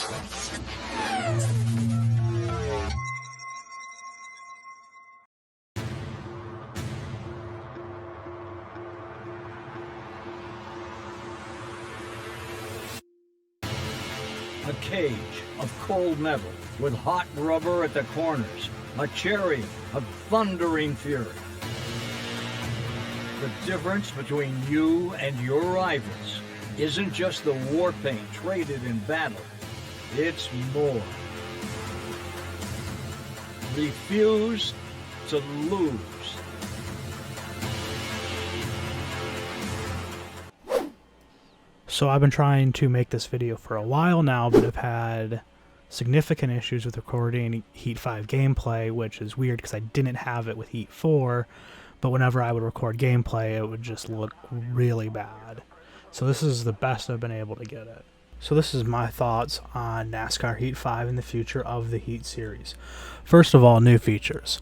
A cage of cold metal with hot rubber at the corners, a chariot of thundering fury. The difference between you and your rivals isn't just the war paint traded in battle, it's more. Refuse to lose. So I've been trying to make this video for a while now, but I've had significant issues with recording Heat 5 gameplay, which is weird because I didn't have it with Heat 4, but whenever I would record gameplay, it would just look really bad. So this is the best I've been able to get it. So this is my thoughts on NASCAR Heat 5 and the future of the Heat series. First of all, new features.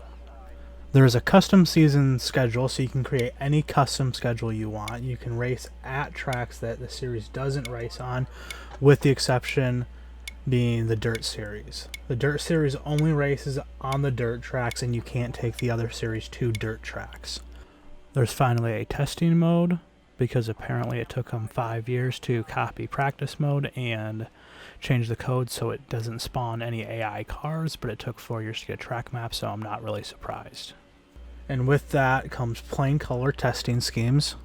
There is a custom season schedule, so you can create any custom schedule you want. You can race at tracks that the series doesn't race on, with the exception being the Dirt Series. The Dirt Series only races on the dirt tracks, and you can't take the other series to dirt tracks. There's finally a testing mode, because apparently it took them 5 years to copy practice mode and change the code so it doesn't spawn any AI cars, but it took 4 years to get track maps, so I'm not really surprised. And with that comes plain color testing schemes.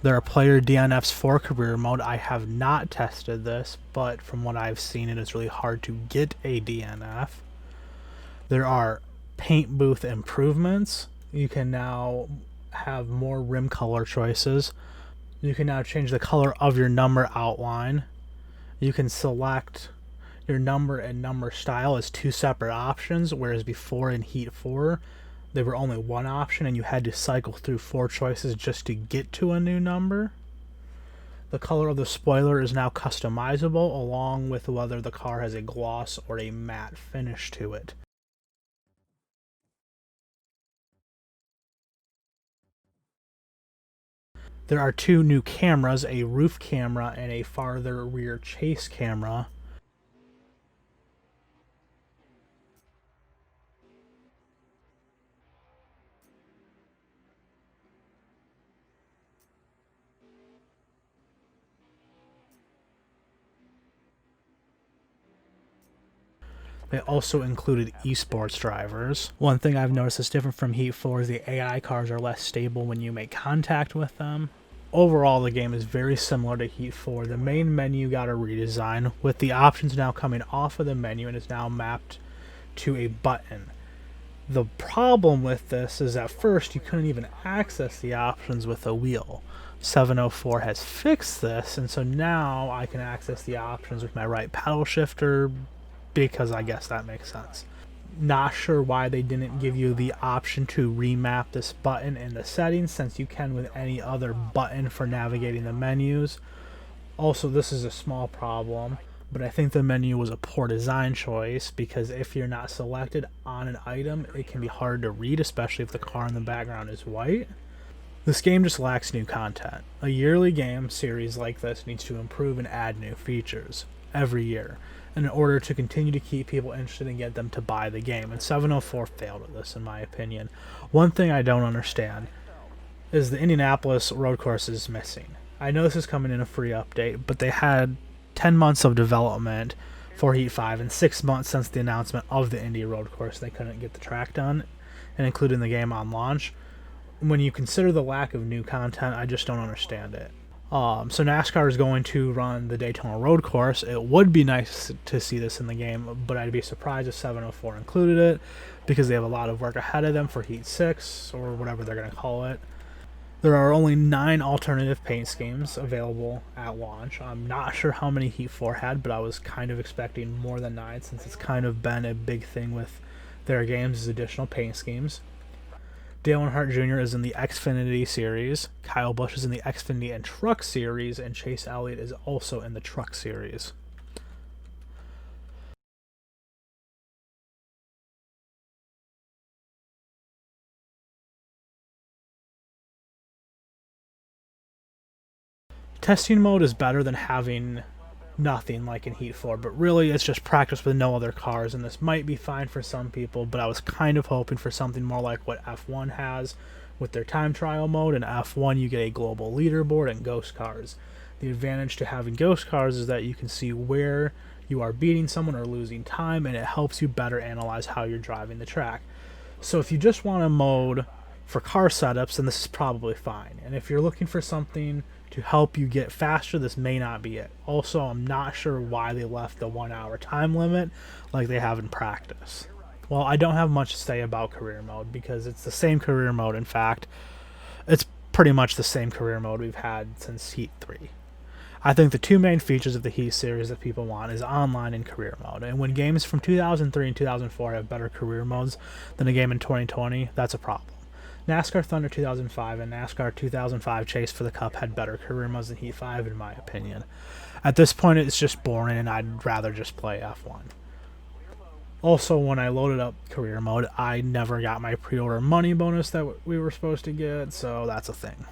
There are player DNFs for career mode. I have not tested this, but from what I've seen, it is really hard to get a DNF. There are paint booth improvements. You can now have more rim color choices. You can now change the color of your number outline. You can select your number and number style as two separate options, whereas before in Heat 4 they were only one option and you had to cycle through 4 choices just to get to a new number. The color of the spoiler is now customizable, along with whether the car has a gloss or a matte finish to it. There are 2 new cameras, a roof camera and a farther rear chase camera. They also included esports drivers. One thing I've noticed is different from Heat 4 is the AI cars are less stable when you make contact with them. Overall, the game is very similar to Heat 4. The main menu got a redesign, with the options now coming off of the menu and is now mapped to a button. The problem with this is at first you couldn't even access the options with a wheel. 704 has fixed this, and so now I can access the options with my right paddle shifter, because I guess that makes sense. Not sure why they didn't give you the option to remap this button in the settings, since you can with any other button for navigating the menus. Also, this is a small problem, but I think the menu was a poor design choice, because if you're not selected on an item, it can be hard to read, especially if the car in the background is white. This game just lacks new content. A yearly game series like this needs to improve and add new features every year in order to continue to keep people interested and get them to buy the game, and 704 failed at this in my opinion. One thing I don't understand is the Indianapolis road course is missing. I know this is coming in a free update, but they had 10 months of development for Heat 5 and 6 months since the announcement of the Indy road course. They couldn't get the track done and including the game on launch. When you consider the lack of new content, I just don't understand it. So NASCAR is going to run the Daytona road course. It would be nice to see this in the game, but I'd be surprised if 704 included it, because they have a lot of work ahead of them for Heat 6, or whatever they're going to call it. There are only 9 alternative paint schemes available at launch. I'm not sure how many Heat 4 had, but I was kind of expecting more than 9, since it's kind of been a big thing with their games, is additional paint schemes. Dale Earnhardt Jr. is in the Xfinity series, Kyle Busch is in the Xfinity and Truck series, and Chase Elliott is also in the Truck series. Testing mode is better than having nothing like in Heat 4, but really it's just practice with no other cars, and this might be fine for some people, but I was kind of hoping for something more like what F1 has with their time trial mode. In F1 you get a global leaderboard and ghost cars. The advantage to having ghost cars is that you can see where you are beating someone or losing time, and it helps you better analyze how you're driving the track. So if you just want a mode for car setups, then this is probably fine. And if you're looking for something to help you get faster, this may not be it. Also, I'm not sure why they left the 1 hour time limit like they have in practice. Well, I don't have much to say about career mode because it's the same career mode. In fact, it's pretty much the same career mode we've had since Heat 3. I think the two main features of the Heat series that people want is online and career mode. And when games from 2003 and 2004 have better career modes than a game in 2020, that's a problem. NASCAR Thunder 2005 and NASCAR 2005 Chase for the Cup had better career modes than Heat 5 in my opinion. At this point it's just boring and I'd rather just play F1. Also, when I loaded up career mode, I never got my pre-order money bonus that we were supposed to get, so that's a thing.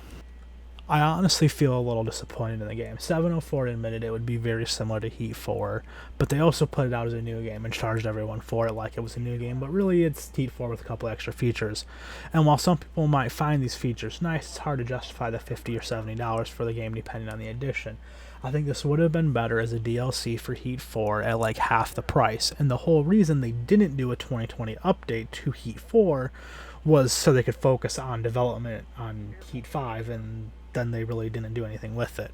I honestly feel a little disappointed in the game. 704 admitted it would be very similar to Heat 4, but they also put it out as a new game and charged everyone for it like it was a new game, but really it's Heat 4 with a couple extra features. And while some people might find these features nice, it's hard to justify the $50 or $70 for the game depending on the edition. I think this would have been better as a DLC for Heat 4 at like half the price, and the whole reason they didn't do a 2020 update to Heat 4 was so they could focus on development on Heat 5, and then they really didn't do anything with it.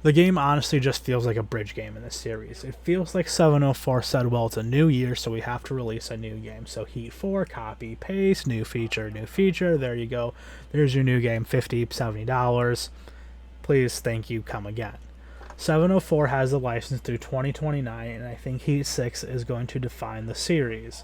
The game honestly just feels like a bridge game in this series. It feels like 704 said, well, it's a new year, so we have to release a new game. So Heat 4, copy, paste, new feature, there you go. There's your new game, $50, $70. Please, thank you, come again. 704 has the license through 2029, and I think Heat 6 is going to define the series.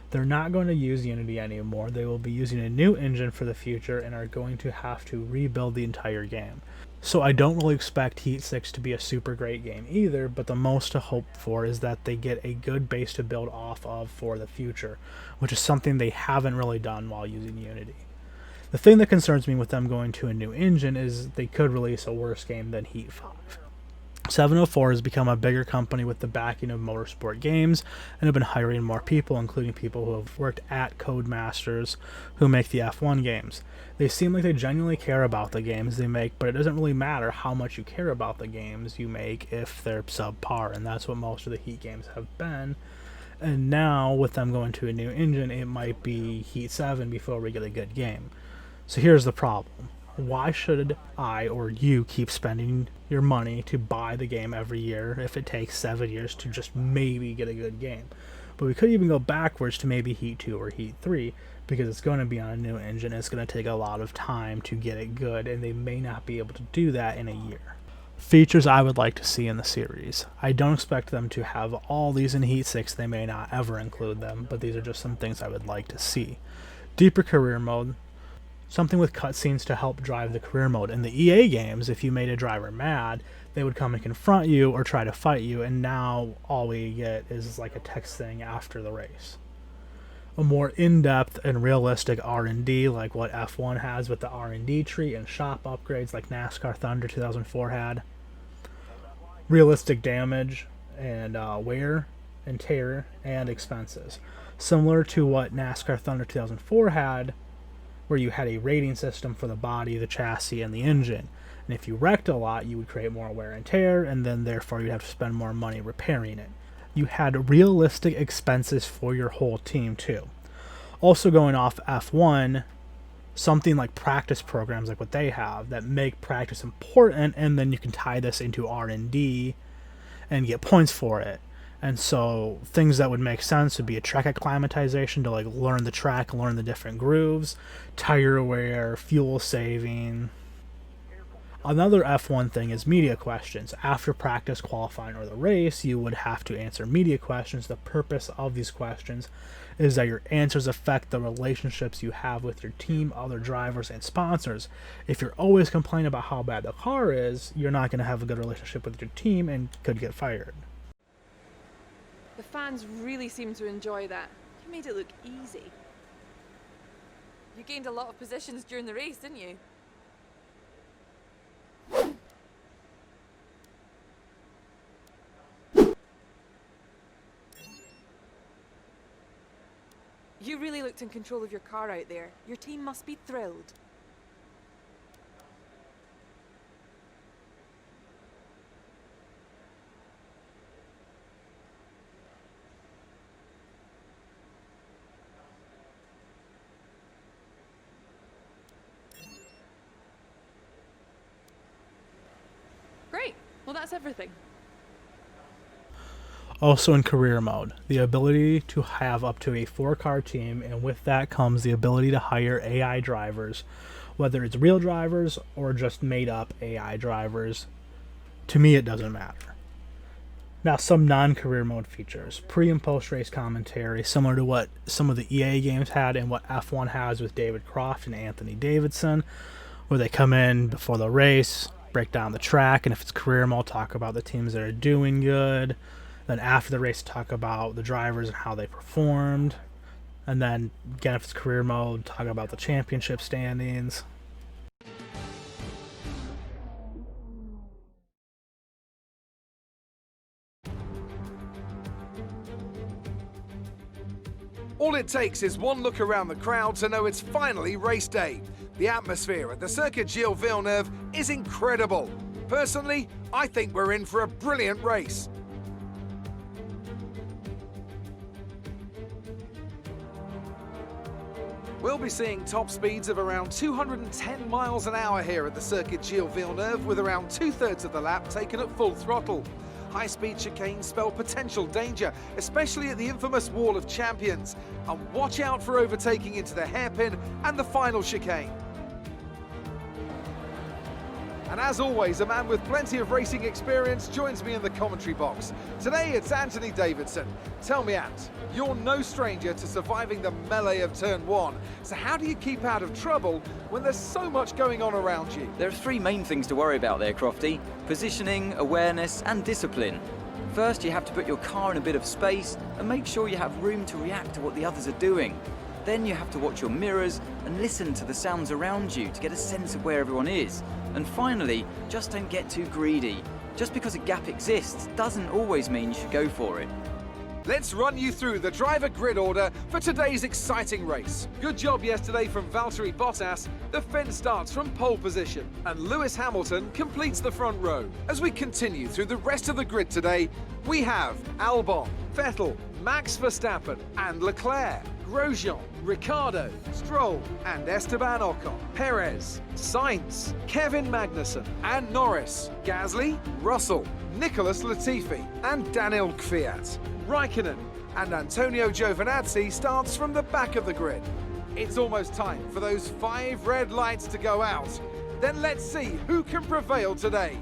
They're not going to use Unity anymore. They will be using a new engine for the future and are going to have to rebuild the entire game. So I don't really expect Heat 6 to be a super great game either, but the most to hope for is that they get a good base to build off of for the future, which is something they haven't really done while using Unity. The thing that concerns me with them going to a new engine is they could release a worse game than Heat 5. 704 has become a bigger company with the backing of Motorsport Games and have been hiring more people, including people who have worked at Codemasters who make the F1 games. They seem like they genuinely care about the games they make, but it doesn't really matter how much you care about the games you make if they're subpar, and that's what most of the Heat games have been. And now, with them going to a new engine, it might be Heat 7 before we get a good game. So here's the problem. Why should I or you keep spending your money to buy the game every year if it takes 7 years to just maybe get a good game? But we could even go backwards to maybe Heat 2 or Heat 3 because it's going to be on a new engine. It's going to take a lot of time to get it good, and they may not be able to do that in a year. Features I would like to see in the series. I don't expect them to have all these in Heat 6. They may not ever include them, but these are just some things I would like to see. Deeper career mode. Something with cutscenes to help drive the career mode. In the EA games, if you made a driver mad, they would come and confront you or try to fight you, and now all we get is like a text thing after the race. A more in-depth and realistic R&D like what F1 has with the R&D tree and shop upgrades like NASCAR Thunder 2004 had. Realistic damage and wear and tear and expenses. Similar to what NASCAR Thunder 2004 had, where you had a rating system for the body, the chassis, and the engine. And if you wrecked a lot, you would create more wear and tear, and then therefore you'd have to spend more money repairing it. You had realistic expenses for your whole team too. Also going off F1, something like practice programs like what they have that make practice important, and then you can tie this into R&D and get points for it. And so things that would make sense would be a track acclimatization to like learn the track, learn the different grooves, tire wear, fuel saving. Another F1 thing is media questions. After practice, qualifying, or the race, you would have to answer media questions. The purpose of these questions is that your answers affect the relationships you have with your team, other drivers, and sponsors. If you're always complaining about how bad the car is, you're not going to have a good relationship with your team and could get fired. The fans really seem to enjoy that. You made it look easy. You gained a lot of positions during the race, didn't you? You really looked in control of your car out there. Your team must be thrilled. Great. Well, that's everything. Also in career mode, the ability to have up to a 4-car team, and with that comes the ability to hire AI drivers, whether it's real drivers or just made up AI drivers. To me, it doesn't matter. Now, some non-career mode features, pre and post race commentary, similar to what some of the EA games had and what F1 has with David Croft and Anthony Davidson, where they come in before the race, break down the track, and if it's career mode, talk about the teams that are doing good. Then after the race, talk about the drivers and how they performed. And then, again, if it's career mode, talk about the championship standings. All it takes is one look around the crowd to know it's finally race day. The atmosphere at the Circuit Gilles Villeneuve is incredible. Personally, I think we're in for a brilliant race. We'll be seeing top speeds of around 210 miles an hour here at the Circuit Gilles Villeneuve, with around 2/3 of the lap taken at full throttle. High-speed chicanes spell potential danger, especially at the infamous Wall of Champions. And watch out for overtaking into the hairpin and the final chicane. And as always, a man with plenty of racing experience joins me in the commentary box. Today it's Anthony Davidson. Tell me, Ant, you're no stranger to surviving the melee of turn 1. So how do you keep out of trouble when there's so much going on around you? There are 3 main things to worry about there, Crofty: positioning, awareness, and discipline. First, you have to put your car in a bit of space and make sure you have room to react to what the others are doing. Then you have to watch your mirrors and listen to the sounds around you to get a sense of where everyone is. And finally, just don't get too greedy. Just because a gap exists doesn't always mean you should go for it. Let's run you through the driver grid order for today's exciting race. Good job yesterday from Valtteri Bottas. The fence starts from pole position, and Lewis Hamilton completes the front row. As we continue through the rest of the grid today, we have Albon, Vettel, Max Verstappen and Leclerc, Grosjean, Ricciardo, Stroll and Esteban Ocon, Perez, Sainz, Kevin Magnussen and Norris, Gasly, Russell, Nicholas Latifi and Daniel Kvyat. Raikkonen and Antonio Giovinazzi starts from the back of the grid. It's almost time for those 5 red lights to go out. Then let's see who can prevail today.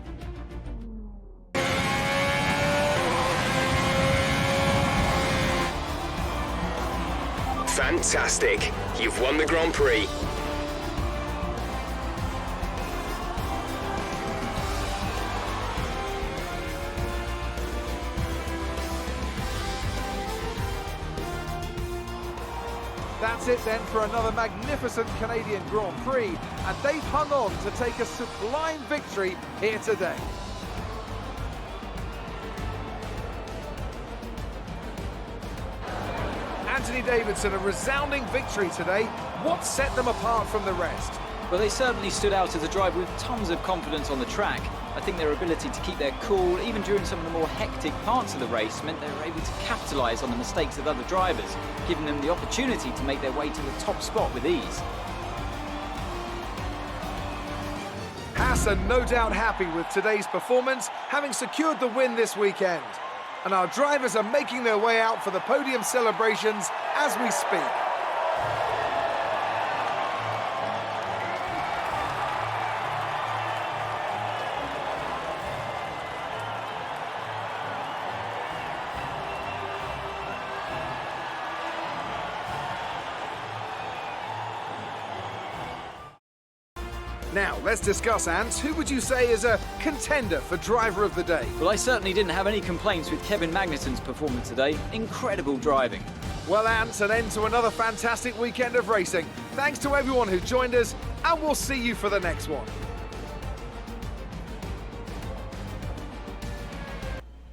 Fantastic. You've won the Grand Prix. That's it then for another magnificent Canadian Grand Prix, and they've hung on to take a sublime victory here today. Anthony Davidson, a resounding victory today. What set them apart from the rest? Well, they certainly stood out as a driver with tons of confidence on the track. I think their ability to keep their cool, even during some of the more hectic parts of the race, meant they were able to capitalise on the mistakes of other drivers, giving them the opportunity to make their way to the top spot with ease. Haas are no doubt happy with today's performance, having secured the win this weekend. And our drivers are making their way out for the podium celebrations as we speak. Now, let's discuss, Ant. Who would you say is a contender for driver of the day? Well, I certainly didn't have any complaints with Kevin Magnussen's performance today. Incredible driving. Well, Ant, an end to another fantastic weekend of racing. Thanks to everyone who joined us, and we'll see you for the next one.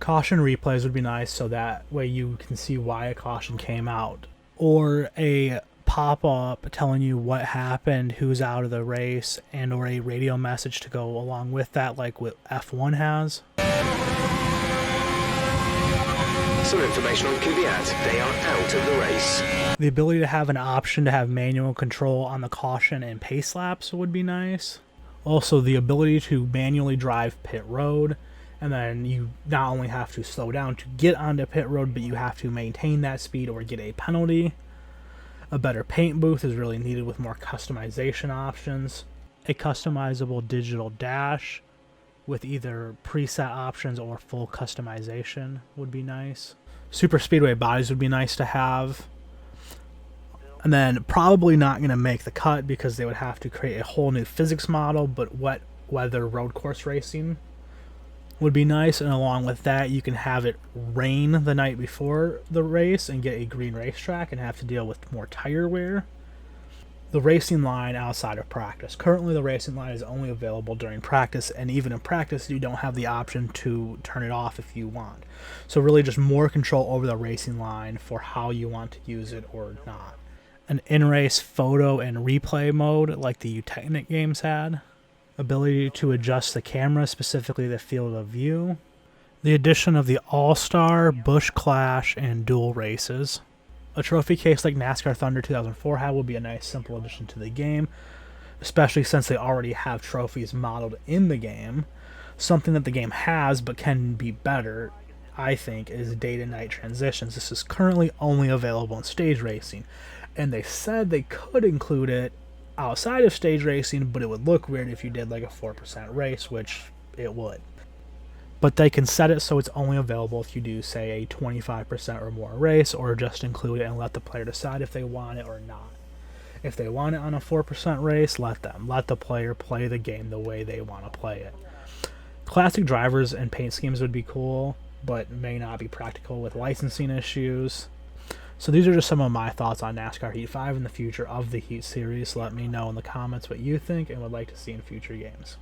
Caution replays would be nice, so that way you can see why a caution came out. or a pop-up telling you what happened, who's out of the race, and or a radio message to go along with that, like what F1 has. Some information on Kvyat. They are out of the race. The ability to have an option to have manual control on the caution and pace laps would be nice. Also, the ability to manually drive pit road, and then you not only have to slow down to get onto pit road, but you have to maintain that speed or get a penalty. A better paint booth is really needed with more customization options. A customizable digital dash with either preset options or full customization would be nice. Super speedway bodies would be nice to have. And then probably not going to make the cut because they would have to create a whole new physics model, but wet weather road course racing would be nice. And along with that, you can have it rain the night before the race and get a green racetrack and have to deal with more tire wear. The racing line outside of practice. Currently, the racing line is only available during practice, and even in practice, you don't have the option to turn it off if you want. So really just more control over the racing line for how you want to use it or not. An in-race photo and replay mode like the Technic games had. Ability to adjust the camera, specifically the field of view. The addition of the All-Star, Busch Clash, and Dual Races. A trophy case like NASCAR Thunder 2004 had would be a nice simple addition to the game, especially since they already have trophies modeled in the game. Something that the game has but can be better, I think, is day to night transitions. This is currently only available in stage racing, and they said they could include it outside of stage racing, but it would look weird if you did like a 4% race, which it would. But they can set it so it's only available if you do, say, a 25% or more race, or just include it and let the player decide if they want it or not. If they want it on a 4% race, let them. Let the player play the game the way they want to play it. Classic drivers and paint schemes would be cool, but may not be practical with licensing issues. So these are just some of my thoughts on NASCAR Heat 5 and the future of the Heat series. Let me know in the comments what you think and would like to see in future games.